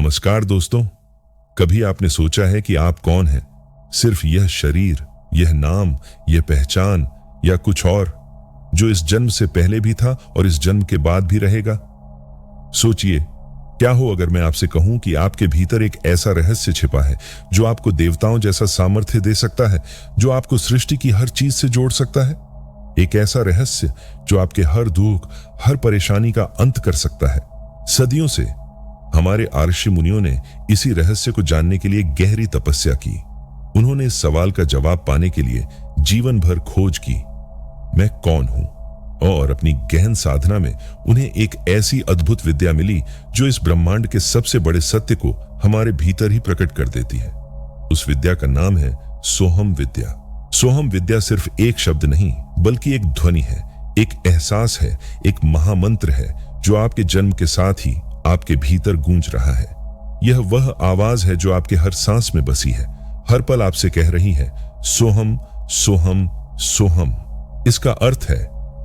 नमस्कार दोस्तों। कभी आपने सोचा है कि आप कौन हैं? सिर्फ यह शरीर, यह नाम, यह पहचान, या कुछ और जो इस जन्म से पहले भी था और इस जन्म के बाद भी रहेगा? सोचिए, क्या हो अगर मैं आपसे कहूं कि आपके भीतर एक ऐसा रहस्य छिपा है जो आपको देवताओं जैसा सामर्थ्य दे सकता है, जो आपको सृष्टि की हर चीज से जोड़ सकता है। एक ऐसा रहस्य जो आपके हर दुख, हर परेशानी का अंत कर सकता है। सदियों से हमारे ऋषि मुनियों ने इसी रहस्य को जानने के लिए गहरी तपस्या की। उन्होंने इस सवाल का जवाब पाने के लिए जीवन भर खोज की, मैं कौन हूं? और अपनी गहन साधना में उन्हें एक ऐसी अद्भुत विद्या मिली जो इस ब्रह्मांड के सबसे बड़े सत्य को हमारे भीतर ही प्रकट कर देती है। उस विद्या का नाम है सोहम विद्या। सोहम विद्या सिर्फ एक शब्द नहीं, बल्कि एक ध्वनि है, एक एहसास है, एक महामंत्र है जो आपके जन्म के साथ ही आपके भीतर गूंज रहा है। यह वह आवाज है जो आपके हर सांस में बसी है, हर पल आपसे कह रही है, सोहम सोहम सोहम। इसका अर्थ है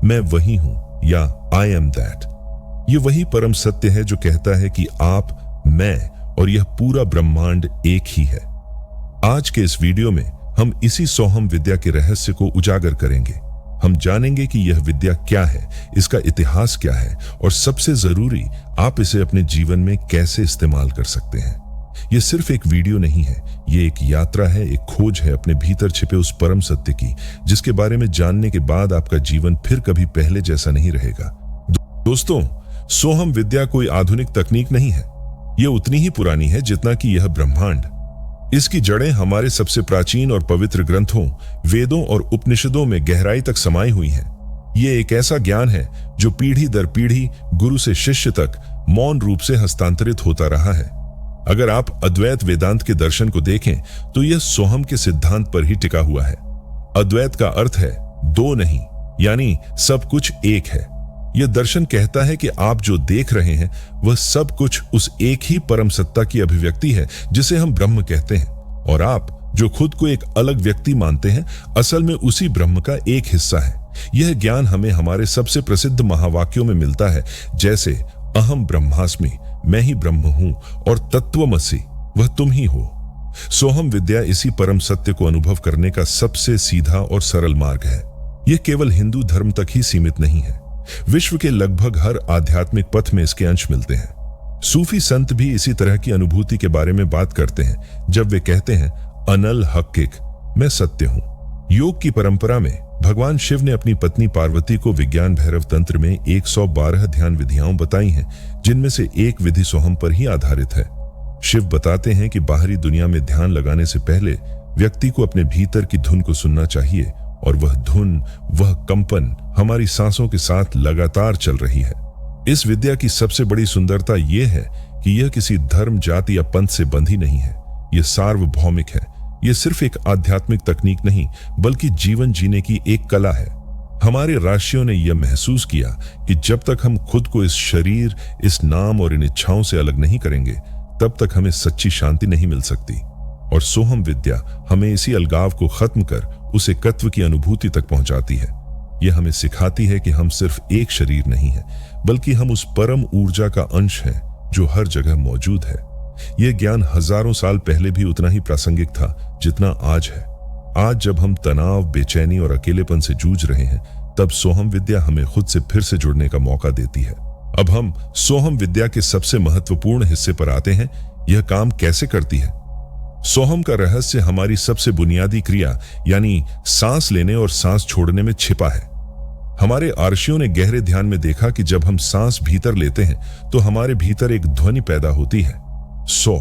मैं वही हूं, या आई एम दैट। ये वही परम सत्य है जो कहता है कि आप, मैं और यह पूरा ब्रह्मांड एक ही है। आज के इस वीडियो में हम इसी सोहम विद्या के रहस्य को उजागर करेंगे। हम जानेंगे कि यह विद्या क्या है, इसका इतिहास क्या है, और सबसे जरूरी, आप इसे अपने जीवन में कैसे इस्तेमाल कर सकते हैं। यह सिर्फ एक वीडियो नहीं है, यह एक यात्रा है, एक खोज है अपने भीतर छिपे उस परम सत्य की, जिसके बारे में जानने के बाद आपका जीवन फिर कभी पहले जैसा नहीं रहेगा। दोस्तों, सोहम विद्या कोई आधुनिक तकनीक नहीं है। यह उतनी ही पुरानी है जितना कि यह ब्रह्मांड। इसकी जड़ें हमारे सबसे प्राचीन और पवित्र ग्रंथों, वेदों और उपनिषदों में गहराई तक समाई हुई हैं। यह एक ऐसा ज्ञान है जो पीढ़ी दर पीढ़ी, गुरु से शिष्य तक मौन रूप से हस्तांतरित होता रहा है। अगर आप अद्वैत वेदांत के दर्शन को देखें तो यह सोहम के सिद्धांत पर ही टिका हुआ है। अद्वैत का अर्थ है दो नहीं, यानी सब कुछ एक है। यह दर्शन कहता है कि आप जो देख रहे हैं वह सब कुछ उस एक ही परम सत्ता की अभिव्यक्ति है जिसे हम ब्रह्म कहते हैं, और आप जो खुद को एक अलग व्यक्ति मानते हैं असल में उसी ब्रह्म का एक हिस्सा है। यह ज्ञान हमें हमारे सबसे प्रसिद्ध महावाक्यों में मिलता है, जैसे अहम ब्रह्मास्मि, मैं ही ब्रह्म हूं, और तत्वमसि, वह तुम ही हो। सोहम विद्या इसी परम सत्य को अनुभव करने का सबसे सीधा और सरल मार्ग है। यह केवल हिंदू धर्म तक ही सीमित नहीं है, विश्व के लगभग हर आध्यात्मिक पथ में इसके अंश मिलते हैं। सूफी संत भी इसी तरह की अनुभूति के बारे में बात करते हैं जब वे कहते हैं, अनल हक्किक, मैं सत्य हूं। योग की परंपरा में भगवान शिव ने अपनी पत्नी पार्वती को विज्ञान भैरव तंत्र में 112 ध्यान विधियां बताई हैं, जिनमें से एक विधि सोहम पर ही आधारित है। शिव बताते हैं कि बाहरी दुनिया में ध्यान लगाने से पहले व्यक्ति को अपने भीतर की धुन को सुनना चाहिए, और वह धुन, वह कंपन हमारी सांसों के साथ लगातार चल रही है। इस विद्या की सबसे बड़ी सुंदरता यह है कि यह किसी धर्म, जाति या पंथ से बंधी नहीं है। यह सार्वभौमिक है। यह सिर्फ एक आध्यात्मिक तकनीक नहीं, बल्कि जीवन जीने की एक कला है। हमारे ऋषियों ने यह महसूस किया कि जब तक हम खुद को इस शरीर, इस नाम और इन इच्छाओं से अलग नहीं करेंगे, तब तक हमें सच्ची शांति नहीं मिल सकती। और सोहम विद्या हमें इसी अलगाव को खत्म कर उस एकत्व की अनुभूति तक पहुंचाती है। यह हमें सिखाती है कि हम सिर्फ एक शरीर नहीं है, बल्कि हम उस परम ऊर्जा का अंश हैं जो हर जगह मौजूद है। यह ज्ञान हजारों साल पहले भी उतना ही प्रासंगिक था जितना आज है। आज जब हम तनाव, बेचैनी और अकेलेपन से जूझ रहे हैं, तब सोहम विद्या हमें खुद से फिर से जुड़ने का मौका देती है। अब हम सोहम विद्या के सबसे महत्वपूर्ण हिस्से पर आते हैं, यह काम कैसे करती है। सोहम का रहस्य हमारी सबसे बुनियादी क्रिया, यानी सांस लेने और सांस छोड़ने में छिपा है। हमारे ऋषियों ने गहरे ध्यान में देखा कि जब हम सांस भीतर लेते हैं तो हमारे भीतर एक ध्वनि पैदा होती है, सो।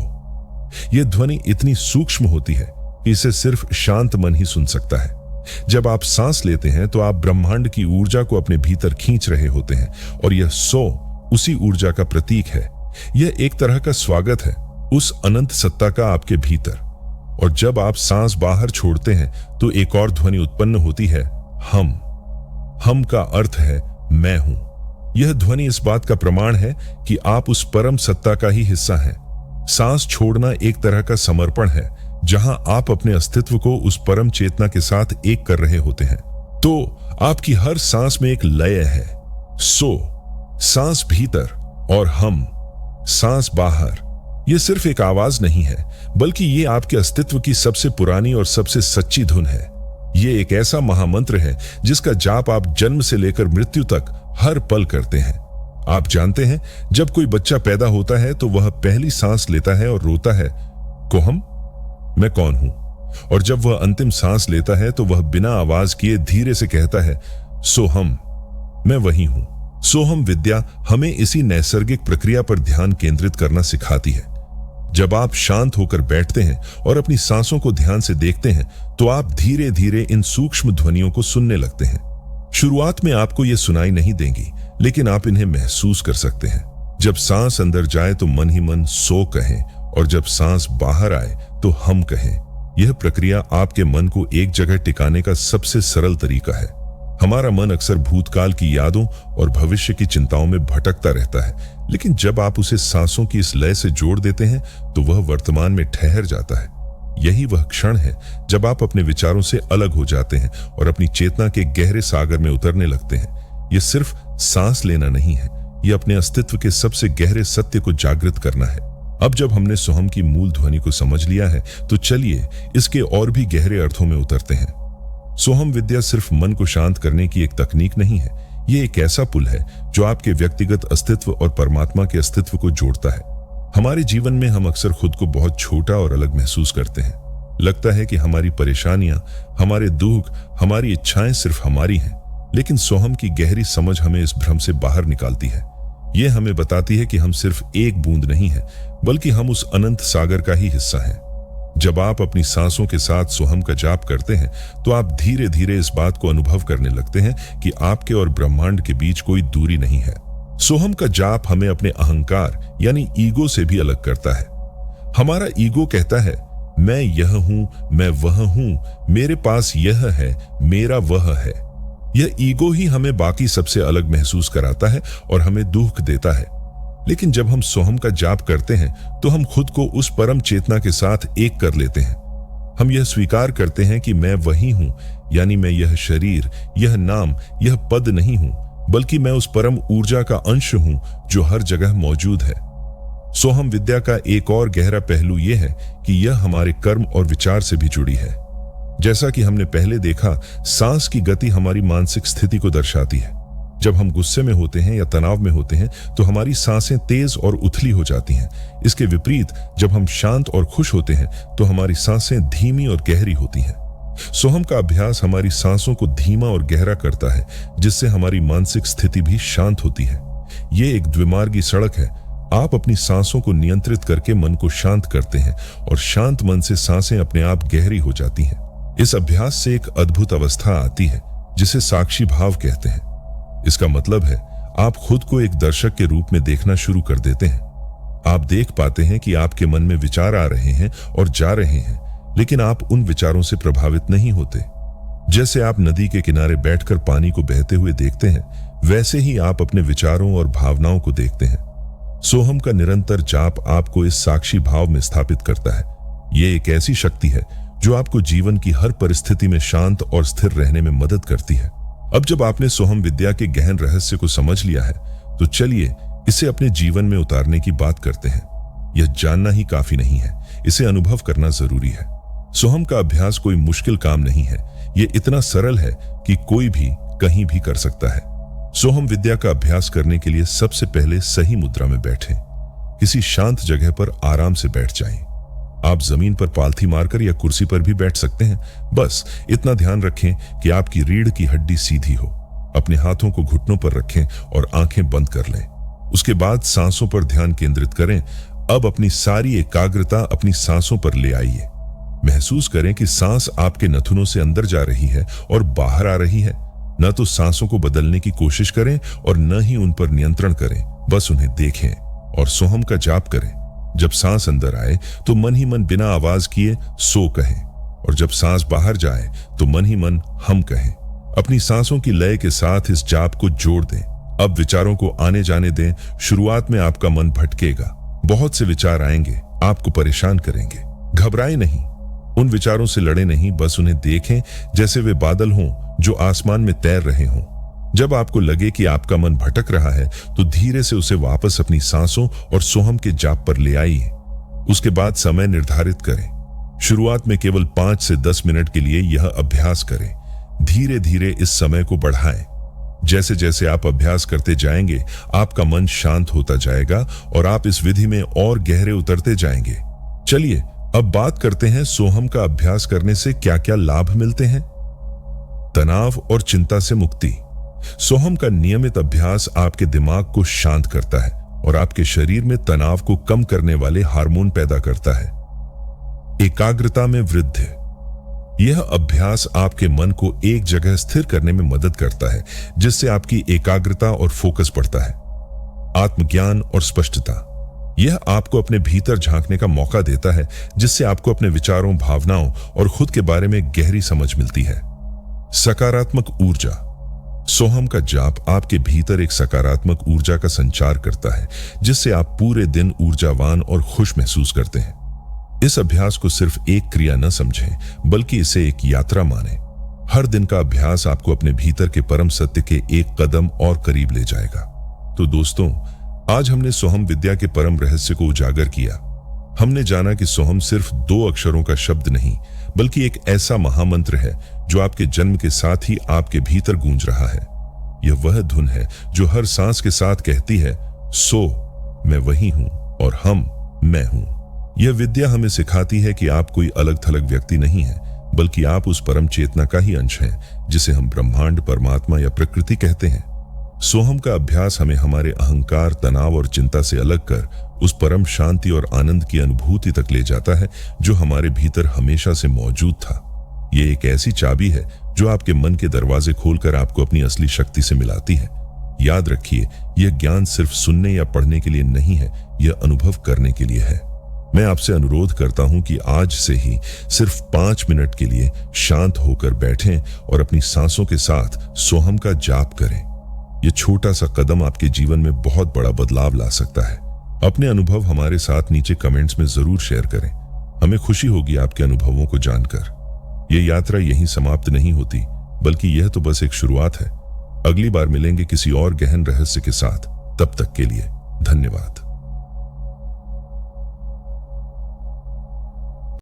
यह ध्वनि इतनी सूक्ष्म होती है कि इसे सिर्फ शांत मन ही सुन सकता है। जब आप सांस लेते हैं तो आप ब्रह्मांड की ऊर्जा को अपने भीतर खींच रहे होते हैं, और यह सो उसी ऊर्जा का प्रतीक है। यह एक तरह का स्वागत है उस अनंत सत्ता का आपके भीतर। और जब आप सांस बाहर छोड़ते हैं तो एक और ध्वनि उत्पन्न होती है, हम। हम का अर्थ है मैं हूं। यह ध्वनि इस बात का प्रमाण है कि आप उस परम सत्ता का ही हिस्सा हैं। सांस छोड़ना एक तरह का समर्पण है, जहां आप अपने अस्तित्व को उस परम चेतना के साथ एक कर रहे होते हैं। तो आपकी हर सांस में एक लय है, सो, सांस भीतर और हम, सांस बाहर। ये सिर्फ एक आवाज नहीं है, बल्कि ये आपके अस्तित्व की सबसे पुरानी और सबसे सच्ची धुन है। ये एक ऐसा महामंत्र है जिसका जाप आप जन्म से लेकर मृत्यु तक हर पल करते हैं। आप जानते हैं, जब कोई बच्चा पैदा होता है तो वह पहली सांस लेता है और रोता है, कोहम, मैं कौन हूं? और जब वह अंतिम सांस लेता है तो वह बिना आवाज किए धीरे से कहता है, सोहम, मैं वही हूं। सोहम विद्या हमें इसी नैसर्गिक प्रक्रिया पर ध्यान केंद्रित करना सिखाती है। जब आप शांत होकर बैठते हैं और अपनी सांसों को ध्यान से देखते हैं तो आप धीरे धीरे इन सूक्ष्म ध्वनियों को सुनने लगते हैं। शुरुआत में आपको ये सुनाई नहीं देंगी, लेकिन आप इन्हें महसूस कर सकते हैं। जब सांस अंदर जाए तो मन ही मन सो कहें, और जब सांस बाहर आए तो हम कहें। यह प्रक्रिया आपके मन को एक जगह टिकाने का सबसे सरल तरीका है। हमारा मन अक्सर भूतकाल की यादों और भविष्य की चिंताओं में भटकता रहता है, लेकिन जब आप उसे सांसों की इस लय से जोड़ देते हैं तो वह वर्तमान में ठहर जाता है। यही वह क्षण है जब आप अपने विचारों से अलग हो जाते हैं और अपनी चेतना के गहरे सागर में उतरने लगते हैं। यह सिर्फ सांस लेना नहीं है, यह अपने अस्तित्व के सबसे गहरे सत्य को जागृत करना है। अब जब हमने सोहम की मूल ध्वनि को समझ लिया है तो चलिए इसके और भी गहरे अर्थों में उतरते हैं। सोहम विद्या सिर्फ मन को शांत करने की एक तकनीक नहीं है, ये एक ऐसा पुल है जो आपके व्यक्तिगत अस्तित्व और परमात्मा के अस्तित्व को जोड़ता है। हमारे जीवन में हम अक्सर खुद को बहुत छोटा और अलग महसूस करते हैं। लगता है कि हमारी परेशानियां, हमारे दुख, हमारी इच्छाएं सिर्फ हमारी हैं, लेकिन सोहम की गहरी समझ हमें इस भ्रम से बाहर निकालती है। ये हमें बताती है कि हम सिर्फ एक बूंद नहीं हैं, बल्कि हम उस अनंत सागर का ही हिस्सा हैं। जब आप अपनी सांसों के साथ सोहम का जाप करते हैं तो आप धीरे धीरे इस बात को अनुभव करने लगते हैं कि आपके और ब्रह्मांड के बीच कोई दूरी नहीं है। सोहम का जाप हमें अपने अहंकार यानी ईगो से भी अलग करता है। हमारा ईगो कहता है, मैं यह हूं, मैं वह हूं, मेरे पास यह है, मेरा वह है। यह ईगो ही हमें बाकी सबसे अलग महसूस कराता है और हमें दुख देता है। लेकिन जब हम सोहम का जाप करते हैं तो हम खुद को उस परम चेतना के साथ एक कर लेते हैं। हम यह स्वीकार करते हैं कि मैं वही हूं, यानी मैं यह शरीर, यह नाम, यह पद नहीं हूं, बल्कि मैं उस परम ऊर्जा का अंश हूं जो हर जगह मौजूद है। सोहम विद्या का एक और गहरा पहलू यह है कि यह हमारे कर्म और विचार से भी जुड़ी है। जैसा कि हमने पहले देखा, सांस की गति हमारी मानसिक स्थिति को दर्शाती है। जब हम गुस्से में होते हैं या तनाव में होते हैं तो हमारी सांसें तेज और उथली हो जाती हैं। इसके विपरीत जब हम शांत और खुश होते हैं तो हमारी सांसें धीमी और गहरी होती हैं। सोहम का अभ्यास हमारी सांसों को धीमा और गहरा करता है, जिससे हमारी मानसिक स्थिति भी शांत होती है। ये एक द्विमार्गी सड़क है। आप अपनी सांसों को नियंत्रित करके मन को शांत करते हैं और शांत मन से सांसें अपने आप गहरी हो जाती हैं। इस अभ्यास से एक अद्भुत अवस्था आती है जिसे साक्षी भाव कहते हैं। इसका मतलब है आप खुद को एक दर्शक के रूप में देखना शुरू कर देते हैं। आप देख पाते हैं कि आपके मन में विचार आ रहे हैं और जा रहे हैं, लेकिन आप उन विचारों से प्रभावित नहीं होते। जैसे आप नदी के किनारे बैठकर पानी को बहते हुए देखते हैं, वैसे ही आप अपने विचारों और भावनाओं को देखते हैं। सोहम का निरंतर जाप आपको इस साक्षी भाव में स्थापित करता है। ये एक ऐसी शक्ति है जो आपको जीवन की हर परिस्थिति में शांत और स्थिर रहने में मदद करती है। अब जब आपने सोहम विद्या के गहन रहस्य को समझ लिया है तो चलिए इसे अपने जीवन में उतारने की बात करते हैं। यह जानना ही काफी नहीं है, इसे अनुभव करना जरूरी है। सोहम का अभ्यास कोई मुश्किल काम नहीं है, यह इतना सरल है कि कोई भी कहीं भी कर सकता है। सोहम विद्या का अभ्यास करने के लिए सबसे पहले सही मुद्रा में बैठें। किसी शांत जगह पर आराम से बैठ जाएं। आप जमीन पर पालथी मारकर या कुर्सी पर भी बैठ सकते हैं। बस इतना ध्यान रखें कि आपकी रीढ़ की हड्डी सीधी हो। अपने हाथों को घुटनों पर रखें और आंखें बंद कर लें। उसके बाद सांसों पर ध्यान केंद्रित करें। अब अपनी सारी एकाग्रता अपनी सांसों पर ले आइए। महसूस करें कि सांस आपके नथुनों से अंदर जा रही है और बाहर आ रही है। न तो सांसों को बदलने की कोशिश करें और न ही उन पर नियंत्रण करें, बस उन्हें देखें और सोहम का जाप करें। जब सांस अंदर आए तो मन ही मन बिना आवाज किए सो कहें, और जब सांस बाहर जाए तो मन ही मन हम कहें। अपनी सांसों की लय के साथ इस जाप को जोड़ दें। अब विचारों को आने जाने दें। शुरुआत में आपका मन भटकेगा, बहुत से विचार आएंगे, आपको परेशान करेंगे। घबराएं नहीं, उन विचारों से लड़े नहीं, बस उन्हें देखें जैसे वे बादल हों जो आसमान में तैर रहे हों। जब आपको लगे कि आपका मन भटक रहा है तो धीरे से उसे वापस अपनी सांसों और सोहम के जाप पर ले आइए। उसके बाद समय निर्धारित करें। शुरुआत में केवल 5 से 10 मिनट के लिए यह अभ्यास करें। धीरे धीरे इस समय को बढ़ाएं। जैसे जैसे आप अभ्यास करते जाएंगे, आपका मन शांत होता जाएगा और आप इस विधि में और गहरे उतरते जाएंगे। चलिए अब बात करते हैं सोहम का अभ्यास करने से क्या क्या लाभ मिलते हैं। तनाव और चिंता से मुक्ति। सोहम का नियमित अभ्यास आपके दिमाग को शांत करता है और आपके शरीर में तनाव को कम करने वाले हार्मोन पैदा करता है। एकाग्रता में वृद्धि। यह अभ्यास आपके मन को एक जगह स्थिर करने में मदद करता है, जिससे आपकी एकाग्रता और फोकस बढ़ता है। आत्मज्ञान और स्पष्टता। यह आपको अपने भीतर झांकने का मौका देता है, जिससे आपको अपने विचारों, भावनाओं और खुद के बारे में गहरी समझ मिलती है। सकारात्मक ऊर्जा। सोहम का जाप आपके भीतर एक सकारात्मक ऊर्जा का संचार करता है, जिससे आप पूरे दिन ऊर्जावान और खुश महसूस करते हैं। इस अभ्यास को सिर्फ एक क्रिया न समझें, बल्कि इसे एक यात्रा मानें। हर दिन का अभ्यास आपको अपने भीतर के परम सत्य के एक कदम और करीब ले जाएगा। तो दोस्तों, आज हमने सोहम विद्या के परम रहस्य को उजागर किया। हमने जाना कि सोहम सिर्फ 2 अक्षरों का शब्द नहीं, बल्कि एक ऐसा महामंत्र है जो आपके जन्म के साथ ही आपके भीतर गूंज रहा है। यह वह धुन है जो हर सांस के साथ कहती है, सो मैं वही हूं और हम मैं हूं। यह विद्या हमें सिखाती है कि आप कोई अलग थलग व्यक्ति नहीं हैं, बल्कि आप उस परम चेतना का ही अंश हैं, जिसे हम ब्रह्मांड, परमात्मा या प्रकृति कहते हैं। सोहम का अभ्यास हमें हमारे अहंकार, तनाव और चिंता से अलग कर उस परम शांति और आनंद की अनुभूति तक ले जाता है जो हमारे भीतर हमेशा से मौजूद था। यह एक ऐसी चाबी है जो आपके मन के दरवाजे खोलकर आपको अपनी असली शक्ति से मिलाती है। याद रखिए, यह ज्ञान सिर्फ सुनने या पढ़ने के लिए नहीं है, यह अनुभव करने के लिए है। मैं आपसे अनुरोध करता हूं कि आज से ही सिर्फ 5 मिनट के लिए शांत होकर बैठें और अपनी सांसों के साथ सोहम का जाप करें। यह छोटा सा कदम आपके जीवन में बहुत बड़ा बदलाव ला सकता है। अपने अनुभव हमारे साथ नीचे कमेंट्स में जरूर शेयर करें। हमें खुशी होगी आपके अनुभवों को जानकर। यह यात्रा यहीं समाप्त नहीं होती, बल्कि यह तो बस एक शुरुआत है। अगली बार मिलेंगे किसी और गहन रहस्य के साथ। तब तक के लिए धन्यवाद।